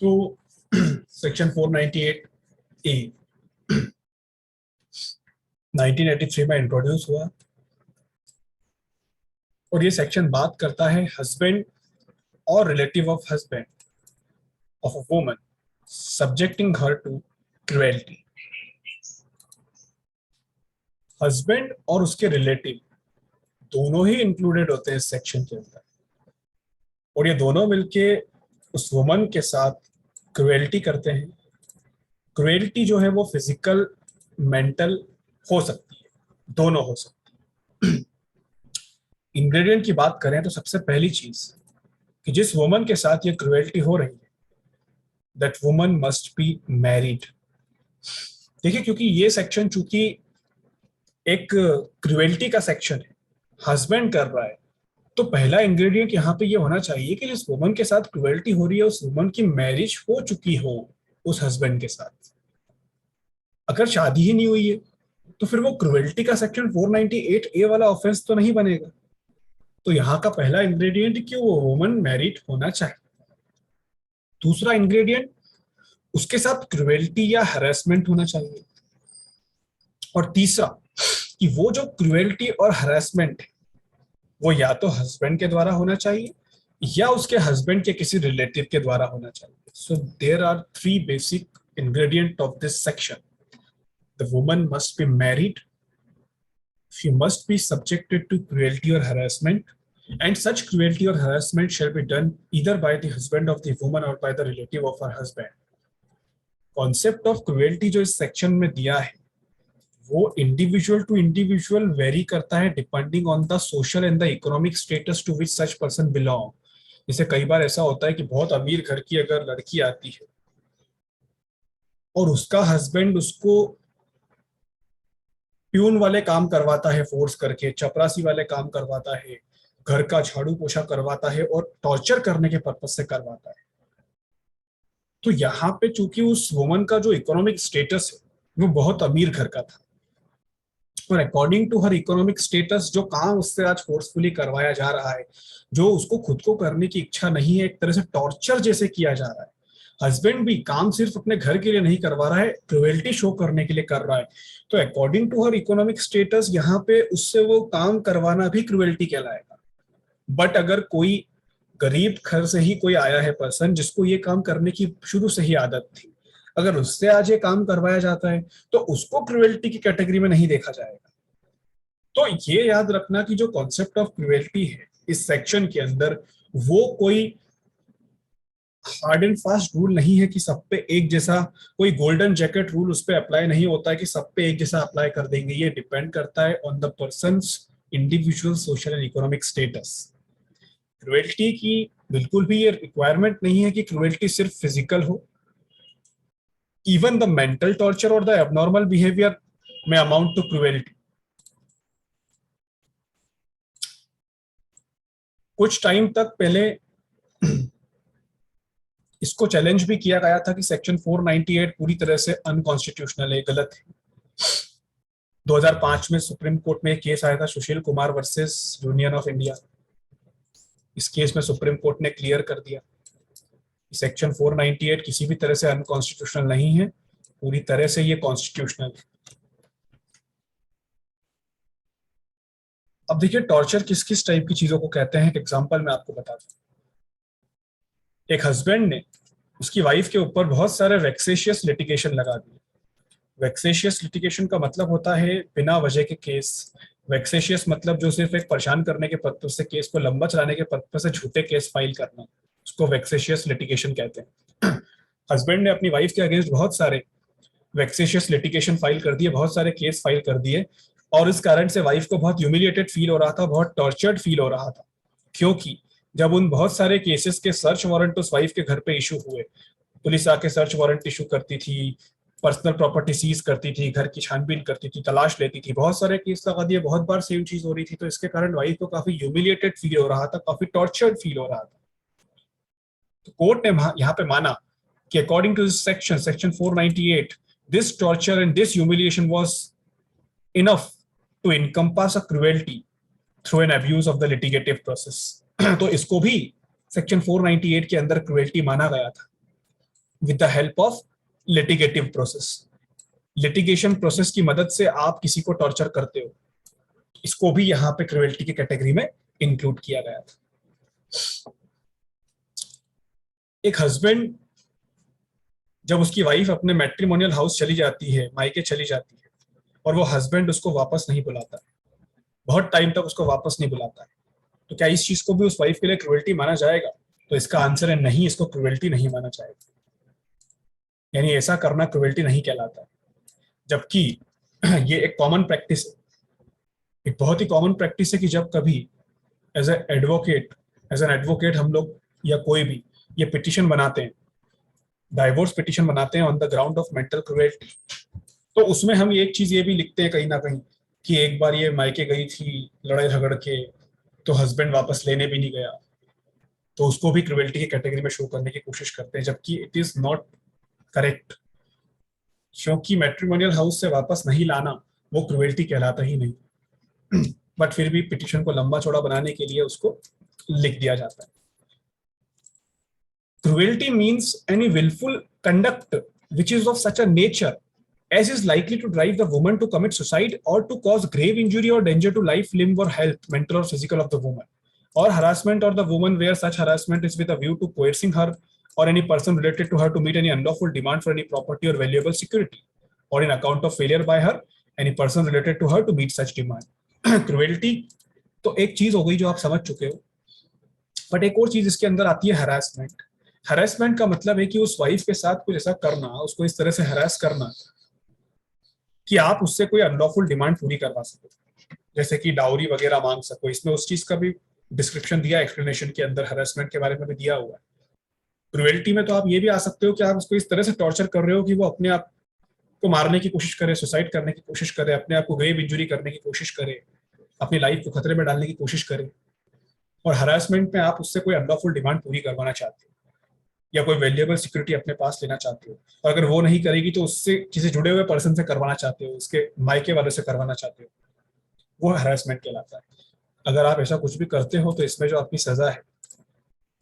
तो सेक्शन 498 ए 1983 में इंट्रोड्यूस हुआ और ये सेक्शन बात करता है हस्बैंड और relative of husband of a woman subjecting her to cruelty. Husband और उसके रिलेटिव दोनों ही इंक्लूडेड होते हैं इस सेक्शन के अंदर, और ये दोनों मिलके उस वुमन के साथ क्रुएल्टी करते हैं। क्रुएल्टी जो है वो फिजिकल, मेंटल हो सकती है, दोनों हो सकती है। इंग्रेडिएंट की बात करें तो सबसे पहली चीज कि जिस वुमन के साथ ये क्रुएल्टी हो रही है, that woman must be married. देखिए, क्योंकि ये सेक्शन चूंकि एक क्रुएल्टी का सेक्शन है, हस्बैंड कर रहा है, तो पहला इंग्रेडिएंट यहाँ पे ये होना चाहिए कि जिस वुमन के साथ क्रुएल्टी हो रही है उस वुमन की मैरिज हो चुकी हो उस हस्बैंड के साथ। अगर शादी ही नहीं हुई है तो फिर वो क्रुएल्टी का सेक्शन 498 ए वाला ऑफेंस तो नहीं बनेगा। तो यहाँ का पहला इंग्रेडिएंट कि वो वुमन मैरिड होना चाहिए। दूसरा इंग्रेडिएंट, उसके साथ क्रुएल्टी या हरेसमेंट होना चाहिए। और तीसरा कि वो जो क्रुएल्टी और हरेसमेंट है वो या तो हस्बैंड के द्वारा होना चाहिए या उसके हस्बैंड के किसी रिलेटिव के द्वारा होना चाहिए। So there are three basic ingredient of this section. The woman must be married, she must be subjected to cruelty or harassment, and such cruelty or harassment shall be done either by the husband of the woman or by the relative of her husband. Concept of cruelty जो इस section में दिया है वो individual to individual vary करता है depending on the social and the economic status to which such person belong. जैसे कई बार ऐसा होता है कि बहुत अमीर घर की अगर लड़की आती है और उसका हस्बैंड उसको प्यून वाले काम करवाता है, फोर्स करके चपरासी वाले काम करवाता है, घर का झाड़ू पोछा करवाता है और टॉर्चर करने के पर्पज से करवाता है, तो यहाँ पे चूंकि उस वुमन का जो इकोनॉमिक स्टेटस है वो बहुत अमीर घर का था और according to her economic status जो काम उससे आज फोर्सफुली करवाया जा रहा है, जो उसको खुद को करने की इच्छा नहीं है, एक तरह से टॉर्चर जैसे किया जा रहा है। हस्बैंड भी काम सिर्फ अपने घर के लिए नहीं करवा रहा है, क्रुएल्टी शो करने के लिए कर रहा है। तो according to her economic status यहाँ पे उससे वो काम करवाना भी क्रुएल्टी कहलाएगा। बट अगर कोई गरीब घर से ही कोई आया है पर्सन जिसको ये काम करने की शुरू से ही आदत थी, अगर उससे आज ये काम करवाया जाता है तो उसको क्रुएल्टी की कैटेगरी में नहीं देखा जाएगा। तो ये याद रखना कि जो कॉन्सेप्ट ऑफ क्रुएल्टी है इस सेक्शन के अंदर वो कोई हार्ड एंड फास्ट रूल नहीं है कि सब पे एक जैसा, कोई गोल्डन जैकेट रूल उस पर अप्लाई नहीं होता है कि सब पे एक जैसा अप्लाई कर देंगे। ये डिपेंड करता है on the persons individual social and economic status. Cruelty की बिल्कुल भी ये रिक्वायरमेंट नहीं है कि क्रुएल्टी सिर्फ फिजिकल हो। इवन द मेंटल टॉर्चर और द एबनॉर्मल बिहेवियर में अमाउंट टू क्रुएल्टी। कुछ टाइम तक पहले इसको चैलेंज भी किया गया था कि सेक्शन 498 पूरी तरह से अनकॉन्स्टिट्यूशनल है, गलत है। 2005 में सुप्रीम कोर्ट में एक केस आया था, Sushil Kumar versus Union of India. इस केस में सुप्रीम कोर्ट ने क्लियर कर दिया कि सेक्शन 498 किसी भी तरह से अनकॉन्स्टिट्यूशनल नहीं है, पूरी तरह से ये कॉन्स्टिट्यूशनल है। अब देखिए टॉर्चर किस किस टाइप की चीजों को कहते हैं, एक एग्जांपल मैं आपको बता दूं। एक हस्बैंड ने उसकी वाइफ के ऊपर बहुत सारे वेक्सेशियस लिटिगेशन लगा दिए। वेक्सेशियस लिटिगेशन का मतलब होता है बिना वजह के केस। वेक्सेशियस मतलब जो सिर्फ एक परेशान करने के पर्पज से, केस को लंबा चलाने के पर्पज से झूठे केस फाइल करना, उसको वेक्सेशियस लिटिगेशन कहते हैं। हस्बैंड ने अपनी वाइफ के अगेंस्ट बहुत सारे वेक्सेशियस लिटिगेशन फाइल कर दिए, बहुत सारे केस फाइल कर दिए, और इस कारण से वाइफ को बहुत ह्यूमिलिएटेड फील हो रहा था, बहुत टॉर्चर्ड फील हो रहा था। क्योंकि जब उन बहुत सारे केसेस के सर्च वारंट उस वाइफ के घर पे इशू हुए, पुलिस आके सर्च वारंट इशू करती थी, पर्सनल प्रॉपर्टी सीज करती थी, घर की छानबीन करती थी, तलाश लेती थी, बहुत सारे केस लगा दिए, बहुत बार सेम चीज हो रही थी, तो इसके कारण वाइफ को काफी ह्यूमिलिएटेड फील हो रहा था, काफी टॉर्चर्ड फील हो रहा था। तो कोर्ट ने यहाँ पे माना कि according to this section 498, this torture and this humiliation was enough to encompass a cruelty through an abuse of the litigative process. तो इसको भी सेक्शन 498 के अंदर क्रुएल्टी माना गया था। With the help of litigative process. Litigation process की मदद से आप किसी को टॉर्चर करते हो, इसको भी यहाँ पे क्रुएल्टी की कैटेगरी में इंक्लूड किया गया था। एक हस्बैंड जब उसकी वाइफ अपने मैट्रिमोनियल हाउस चली जाती है, मायके चली जाती है, और वो हस्बैंड उसको वापस नहीं बुलाता है, बहुत टाइम तक उसको वापस नहीं बुलाता है, तो क्या इस चीज को भी उस वाइफ के लिए क्रुएल्टी माना जाएगा? तो इसका आंसर है नहीं, इसको क्रुएल्टी नहीं माना जाएगा। यानी ऐसा करना क्रुएल्टी नहीं कहलाता है। जबकि ये एक कॉमन प्रैक्टिस है, एक बहुत ही कॉमन प्रैक्टिस है कि जब कभी एज एन एडवोकेट हम लोग या कोई भी ये पिटिशन बनाते हैं, डाइवोर्स पिटिशन बनाते हैं on the ground of mental cruelty, तो उसमें हम एक चीज ये भी लिखते हैं कहीं ना कहीं कि एक बार ये मायके गई थी लड़ाई झगड़ के, तो हस्बैंड वापस लेने भी नहीं गया, तो उसको भी क्रुएल्टी की कैटेगरी में शो करने की कोशिश करते हैं, जबकि इट इज नॉट करेक्ट। क्योंकि मैट्रिमोनियल हाउस से वापस नहीं लाना वो क्रुएल्टी कहलाता ही नहीं। बट फिर भी पिटिशन को लंबा चौड़ा बनाने के लिए उसको लिख दिया जाता है। Cruelty means any willful conduct which is of such a nature as is likely to drive the woman to commit suicide or to cause grave injury or danger to life, limb or health, mental or physical of the woman, or harassment or the woman where such harassment is with a view to coercing her or any person related to her to meet any unlawful demand for any property or valuable security, or in account of failure by her any person related to her to meet such demand. Cruelty तो एक चीज हो गई जो आप समझ चुके हो, बट एक और चीज इसके अंदर आती है हरासमेंट। हरासमेंट का मतलब है कि उस वाइफ के साथ कुछ ऐसा करना, उसको इस तरह से हरास करना कि आप उससे कोई अनलॉफुल डिमांड पूरी करवा सको, जैसे कि डाउरी वगैरह मांग सको। इसमें उस चीज का भी डिस्क्रिप्शन दिया, एक्सप्लेनेशन के अंदर हरासमेंट के बारे में भी दिया हुआ है। क्रुएल्टी में तो आप ये भी आ सकते हो कि आप उसको इस तरह से टॉर्चर कर रहे हो कि वो अपने आप को मारने की कोशिश करे, सुसाइड करने की कोशिश करे, अपने आप को ग्रेव इंजुरी करने की कोशिश करे, अपनी लाइफ को खतरे में डालने की कोशिश करे। और हरासमेंट में आप उससे कोई अनलॉफुल डिमांड पूरी करवाना चाहते हो या कोई वैल्यूएबल सिक्योरिटी अपने पास लेना चाहते हो, और अगर वो नहीं करेगी तो उससे किसी जुड़े हुए पर्सन से करवाना चाहते हो, उसके मायके वालों से करवाना चाहते हो, वो हरासमेंट कहलाता है। अगर आप ऐसा कुछ भी करते हो तो इसमें जो आपकी सजा है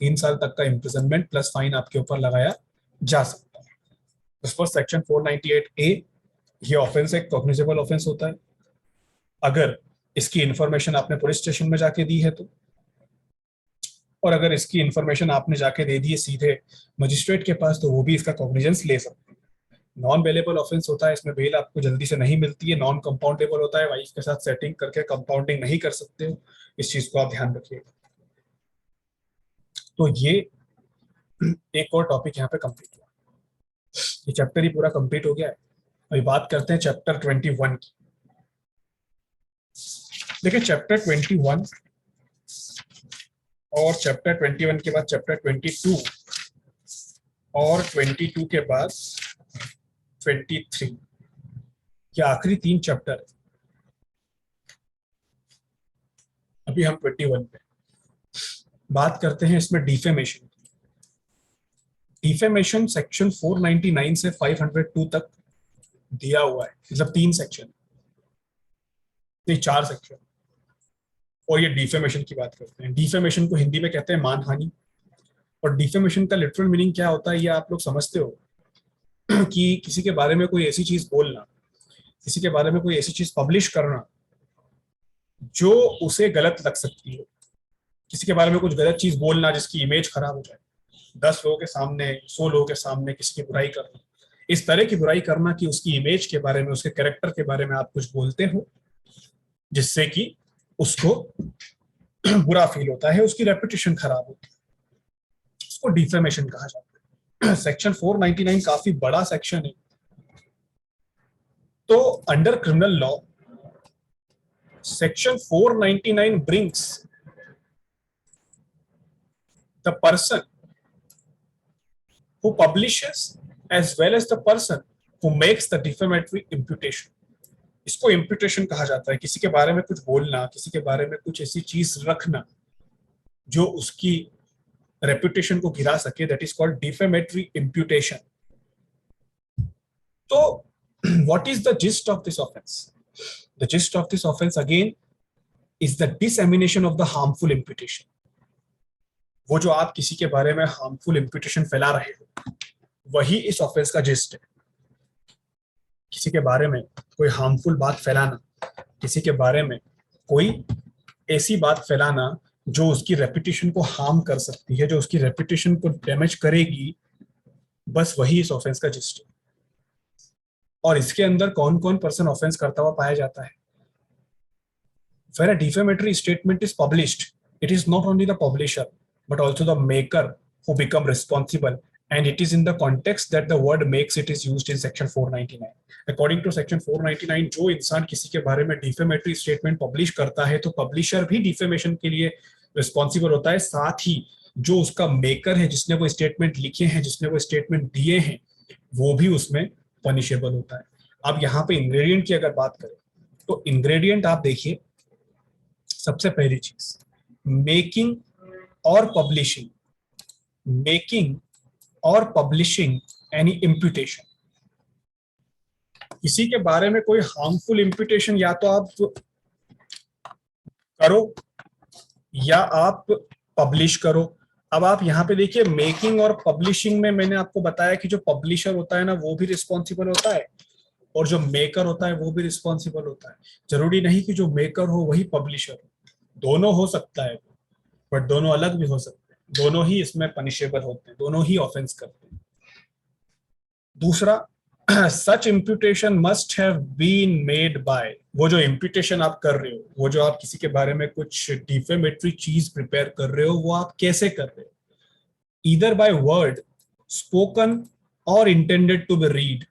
3 साल तक का इम्प्रिजनमेंट प्लस फाइन आपके ऊपर लगाया जा सकता है। उस पर सेक्शन 498A, ये ऑफेंस एक कॉग्निजेबल ऑफेंस होता है अगर इसकी इंफॉर्मेशन आपने पुलिस स्टेशन में जाके दी है तो, और अगर इसकी इंफॉर्मेशन आपने जाके दे दी है सीधे मजिस्ट्रेट के पास तो वो भी इसका कॉग्निजेंस ले सकते हैं। नॉन बेलेबल ऑफेंस होता है, इसमें बेल आपको जल्दी से नहीं मिलती है। नॉन कंपाउंडेबल होता है, वाइफ के साथ सेटिंग करके कंपाउंडिंग नहीं कर सकते हो, इस चीज को आप ध्यान रखिएगा। तो ये एक और टॉपिक यहाँ पे कंप्लीट हुआ, ये चैप्टर ही पूरा कंप्लीट हो गया है। अभी बात करते हैं चैप्टर 21 की। देखिए चैप्टर 21 और चैप्टर 21 के बाद चैप्टर 22 और 22 के बाद 23, ये आखिरी 3 चैप्टर है। अभी हम 21 पे बात करते हैं। इसमें डिफेमेशन, डिफेमेशन सेक्शन 499 से 502 तक दिया हुआ है, मतलब 3 सेक्शन, ये 4 सेक्शन। और ये डिफेमेशन की बात करते हैं। डिफेमेशन को हिंदी में कहते हैं मानहानि। और डिफेमेशन का लिटरल मीनिंग क्या होता है ये आप लोग समझते हो कि किसी के बारे में कोई ऐसी चीज बोलना, किसी के बारे में कोई ऐसी चीज पब्लिश करना जो उसे गलत लग सकती है, किसी के बारे में कुछ गलत चीज बोलना जिसकी इमेज खराब हो जाए, 10 लोगों के सामने, 100 लोगों के सामने किसी की बुराई करना, इस तरह की बुराई करना कि उसकी इमेज के बारे में, उसके कैरेक्टर के बारे में आप कुछ बोलते हो जिससे कि उसको बुरा फील होता है, उसकी रेपुटेशन खराब होती है, उसको डिफेमेशन कहा जाता है। सेक्शन 499 काफी बड़ा सेक्शन है। तो under criminal law section 499 brings the person who publishes as well as the person who makes the defamatory imputation। इसको imputation कहा जाता है, किसी के बारे में कुछ बोलना, किसी के बारे में कुछ ऐसी चीज रखना जो उसकी रेपुटेशन को गिरा सके, that is called defamatory imputation. तो what is the gist of this offence? The gist of this offence again is the dissemination of the harmful imputation. वो जो आप किसी के बारे में हार्मफुल इम्प्यूटेशन फैला रहे हो वही इस ऑफेंस का जिस्ट है। किसी के बारे में कोई हार्मफुल बात फैलाना, किसी के बारे में कोई ऐसी बात फैलाना जो उसकी रेपुटेशन को हार्म कर सकती है, जो उसकी रेपुटेशन को डैमेज करेगी, बस वही इस ऑफेंस का जिस्ट है। और इसके अंदर कौन कौन पर्सन ऑफेंस करता हुआ पाया जाता है? When a defamatory statement is published, it is not only the publisher but also the maker who become responsible, and it is in the context that the word makes it is used in section 499. According to section 499, जो इंसान किसी के बारे में defamatory statement publish करता है तो publisher भी defamation के लिए responsible होता है, साथ ही जो उसका maker है, जिसने वो statement लिखे हैं, जिसने वो statement दिए हैं, वो भी उसमें punishable होता है। अब यहाँ पे ingredient की अगर बात करें तो ingredient आप देखिए, सबसे पहली चीज मेकिंग और पब्लिशिंग, मेकिंग और पब्लिशिंग एनी इम्प्यूटेशन। किसी के बारे में कोई हार्मफुल इम्प्यूटेशन या तो आप करो या आप पब्लिश करो। अब आप यहाँ पे देखिए मेकिंग और पब्लिशिंग में मैंने आपको बताया कि जो पब्लिशर होता है ना वो भी रिस्पॉन्सिबल होता है और जो मेकर होता है वो भी रिस्पॉन्सिबल होता है। जरूरी नहीं कि जो मेकर हो वही पब्लिशर हो, दोनों हो सकता है, बट दोनों अलग भी हो सकते हैं, दोनों ही इसमें पनिशेबल होते हैं, दोनों ही ऑफेंस करते हैं। दूसरा, such imputation must have been made by, वो जो इम्प्यूटेशन आप कर रहे हो, वो जो आप किसी के बारे में कुछ डिफेमेटरी चीज प्रिपेयर कर रहे हो, वो आप कैसे कर रहे हो? ईदर बाय वर्ड स्पोकन और इंटेंडेड टू बी रीड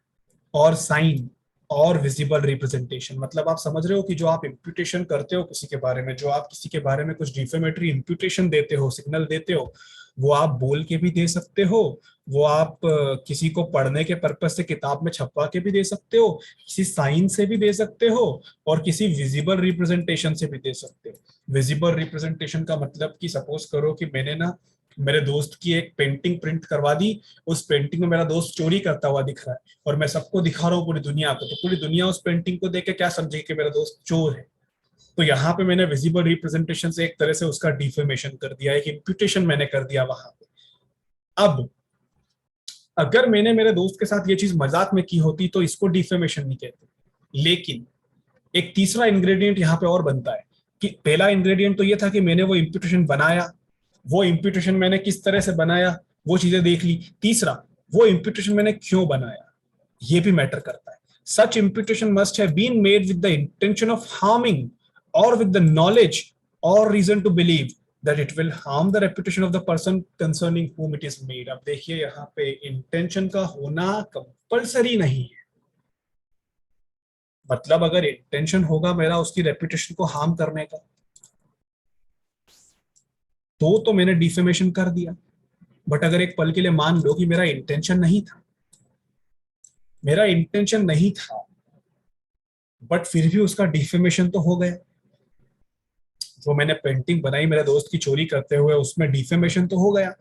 और साइन और विजिबल रिप्रेजेंटेशन। मतलब आप समझ रहे हो कि जो आप इम्प्यूटेशन करते हो किसी के बारे में, जो आप किसी के बारे में कुछ डिफेमेटरी इम्प्यूटेशन देते हो, सिग्नल देते हो, वो आप बोल के भी दे सकते हो, वो आप किसी को पढ़ने के पर्पज से किताब में छपवा के भी दे सकते हो, किसी साइन से भी दे सकते हो और किसी विजिबल रिप्रेजेंटेशन से भी दे सकते हो। विजिबल रिप्रेजेंटेशन का मतलब कि सपोज करो कि मैंने ना मेरे दोस्त की एक पेंटिंग प्रिंट करवा दी, उस पेंटिंग में मेरा दोस्त चोरी करता हुआ दिख रहा है और मैं सबको दिखा रहा हूँ, पूरी दुनिया को, तो पूरी दुनिया उस पेंटिंग को देख के क्या समझेगी कि मेरा दोस्त चोर है। तो यहाँ पे मैंने विजिबल रिप्रेजेंटेशन से एक तरह से उसका डिफेमेशन कर दिया, एक इम्प्यूटेशन मैंने कर दिया वहां पे। अब अगर मैंने मेरे दोस्त के साथ ये चीज मजाक में की होती तो इसको डिफेमेशन नहीं कहते, लेकिन एक तीसरा इंग्रेडिएंट यहाँ पे और बनता है कि पहला इंग्रेडिएंट तो ये था कि मैंने वो इम्प्यूटेशन बनाया, वो इम्प्यूटेशन मैंने किस तरह से बनाया वो चीजें देख ली। तीसरा, वो इम्प्यूटेशन मैंने क्यों बनाया, ये भी मैटर करता है। Such imputation must have been made with the intention of harming और विद द नॉलेज और reason to believe that it will harm the reputation of the person concerning whom it is made। अब देखिए यहाँ पे intention का होना compulsory नहीं है, मतलब अगर इंटेंशन होगा मेरा उसकी रेपुटेशन को हार्म करने का तो मैंने डिफेमेशन कर दिया। बट अगर एक पल के लिए मान लो कि मेरा इंटेंशन नहीं था, मेरा इंटेंशन नहीं था, बट फिर भी उसका डिफेमेशन तो हो गया। जो मैंने पेंटिंग बनाई मेरे दोस्त की चोरी करते हुए, उसमें डिफेमेशन तो हो गया।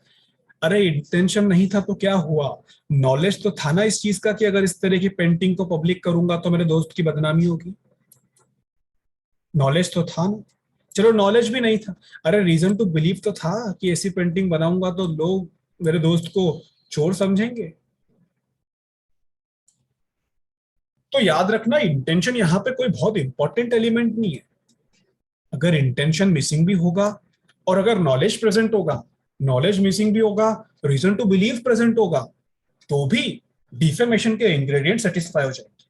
अरे इंटेंशन नहीं था तो क्या हुआ, नॉलेज तो था ना इस चीज का कि अगर इस तरह की पेंटिंग को पब्लिक करूंगा तो मेरे दोस्त की बदनामी होगी, नॉलेज तो था ना। चलो नॉलेज भी नहीं था, अरे रीजन टू बिलीव तो था कि ऐसी पेंटिंग बनाऊंगा तो लोग मेरे दोस्त को चोर समझेंगे। तो याद रखना इंटेंशन यहाँ पे कोई बहुत इंपॉर्टेंट एलिमेंट नहीं है। अगर इंटेंशन मिसिंग भी होगा और अगर नॉलेज प्रेजेंट होगा, नॉलेज मिसिंग भी होगा, रीजन टू बिलीव प्रेजेंट होगा, तो भी डिफेमेशन के इंग्रेडिएंट सेटिस्फाई हो जाएंगे।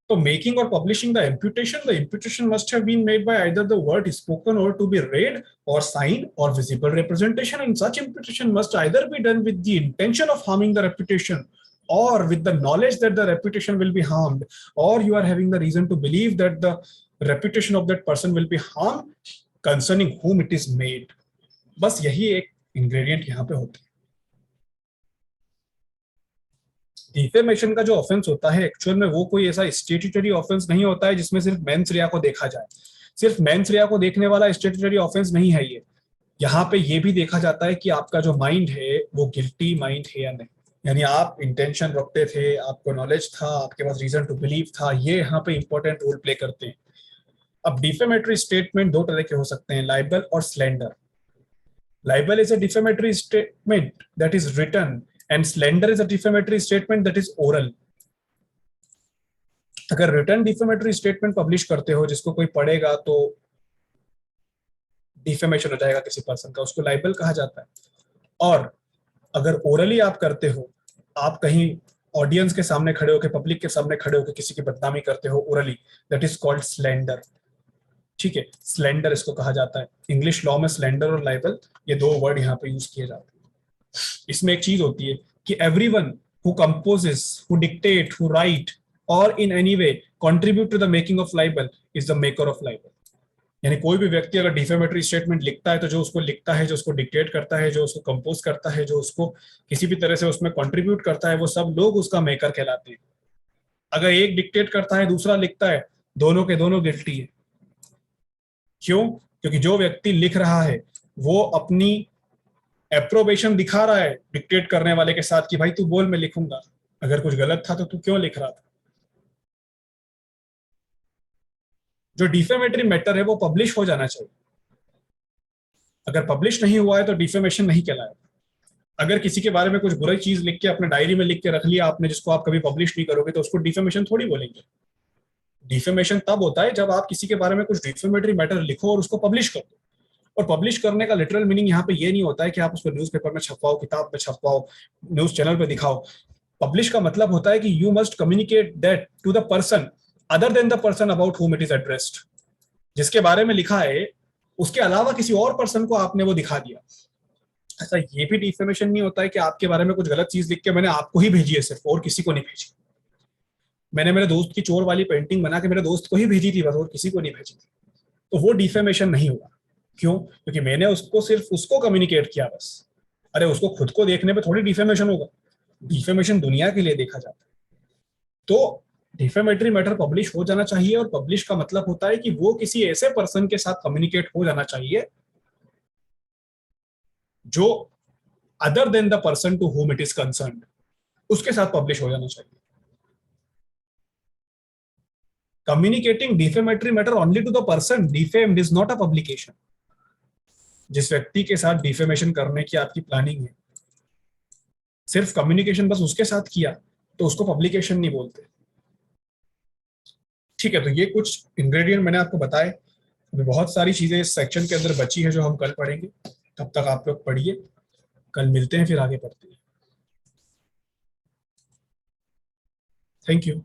तो मेकिंग और publishing the imputation must have been made by either the word spoken और to be read or signed or visible representation, and such imputation must either be done with the intention of harming the reputation or with the knowledge that the reputation will be harmed, or you are having the reason to believe that the reputation of that person will be harmed concerning whom it is made। बस यही एक ingredient यहाँ पे होता है। Defamation का जो offence होता है एक्चुअल में वो कोई ऐसा स्टैट्यूटरी ऑफेंस नहीं होता है जिसमें सिर्फ मेंस रिया को देखा जाए। सिर्फ मेंस रिया को देखने वाला स्टैट्यूटरी ऑफेंस नहीं है ये। यहाँ पे ये भी देखा जाता है कि आपका जो माइंड है वो गिल्टी माइंड है या नहीं, यानी आप इंटेंशन रखते थे, आपको नॉलेज था, आपके पास रीजन टू बिलीव था, ये यहाँ पे इंपॉर्टेंट रोल प्ले करते हैं। अब डिफेमेटरी स्टेटमेंट दो तरह के हो सकते हैं, लाइबल और slander. Libel is a defamatory statement that is written and slender is a defamatory statement that is oral. अगर रिटर्न डिफेमेटरी स्टेटमेंट पब्लिश करते हो जिसको कोई पढ़ेगा तो डिफेमेशन हो जाएगा किसी पर्सन का, उसको लाइबल कहा जाता है। और अगर ओरली आप करते हो, आप कहीं ऑडियंस के सामने खड़े होकर, पब्लिक के सामने खड़े होकर किसी की बदनामी करते हो orally, that is called slender. ठीक है, स्लेंडर इसको कहा जाता है। इंग्लिश लॉ में स्लेंडर और लाइबल ये दो वर्ड यहाँ पे यूज किए जाते हैं। इसमें एक चीज होती है कि everyone who composes, who dictate, who write और in any way contribute to the making of libel is the maker of libel. यानी कोई भी व्यक्ति अगर डिफेमेटरी स्टेटमेंट लिखता है तो जो उसको लिखता है, जो उसको डिक्टेट करता है, जो उसको कंपोज करता है, जो उसको किसी भी तरह से उसमें कंट्रीब्यूट करता है, वो सब लोग उसका मेकर कहलाते हैं। अगर एक डिक्टेट करता है, दूसरा लिखता है, दोनों के दोनों गिल्टी है। क्यों? क्योंकि जो व्यक्ति लिख रहा है वो अपनी एप्रोबेशन दिखा रहा है डिक्टेट करने वाले के साथ कि भाई तू बोल, मैं लिखूंगा, अगर कुछ गलत था तो तू क्यों लिख रहा था। जो डिफेमेटरी मैटर है वो पब्लिश हो जाना चाहिए। अगर पब्लिश नहीं हुआ है तो डिफेमेशन नहीं कहलाएगा। अगर किसी के बारे में कुछ बुरी चीज लिख के अपने डायरी में लिख के रख लिया आपने, जिसको आप कभी पब्लिश नहीं करोगे, तो उसको डिफेमेशन थोड़ी बोलेंगे। डिफेमेशन तब होता है जब आप किसी के बारे में कुछ डिफेमेटरी मैटर लिखो और उसको पब्लिश कर दो। और पब्लिश करने का लिटरल मीनिंग यहाँ पे ये नहीं होता है कि आप उसको न्यूज़पेपर में छपवाओ, किताब में छपवाओ, न्यूज चैनल पे दिखाओ। पब्लिश का मतलब होता है कि you must communicate that to the person other than the person about whom it is addressed. जिसके बारे में लिखा है उसके अलावा किसी और पर्सन को आपने वो दिखा दिया। ऐसा ये भी डिफेमेशन नहीं होता है कि आपके बारे में कुछ गलत चीज लिख के मैंने आपको ही भेजी है सिर्फ, और किसी को नहीं भेजी। मैंने मेरे दोस्त की चोर वाली पेंटिंग बना के मेरे दोस्त को ही भेजी थी बस, और किसी को नहीं भेजी थी, तो वो डिफेमेशन नहीं हुआ। क्यों? क्योंकि मैंने उसको सिर्फ उसको कम्युनिकेट किया बस। अरे उसको खुद को देखने पे थोड़ी डिफेमेशन होगा, डिफेमेशन दुनिया के लिए देखा जाता है। तो डिफेमेटरी मैटर पब्लिश हो जाना चाहिए, और पब्लिश का मतलब होता है कि वो किसी ऐसे पर्सन के साथ कम्युनिकेट हो जाना चाहिए जो other than the person to whom it is concerned, उसके साथ पब्लिश हो जाना चाहिए। Communicating defamatory matter only to the person defamed is not a publication. जिस व्यक्ति के साथ डिफेमेशन करने की आपकी प्लानिंग है, सिर्फ कम्युनिकेशन बस उसके साथ किया तो उसको पब्लिकेशन नहीं बोलते। ठीक है, तो ये कुछ इंग्रेडिएंट मैंने आपको बताए। अभी बहुत सारी चीजें इस सेक्शन के अंदर बची है जो हम कल पढ़ेंगे। तब तक आप लोग पढ़िए, कल मिलते हैं, फिर आगे पढ़ते हैं। Thank you.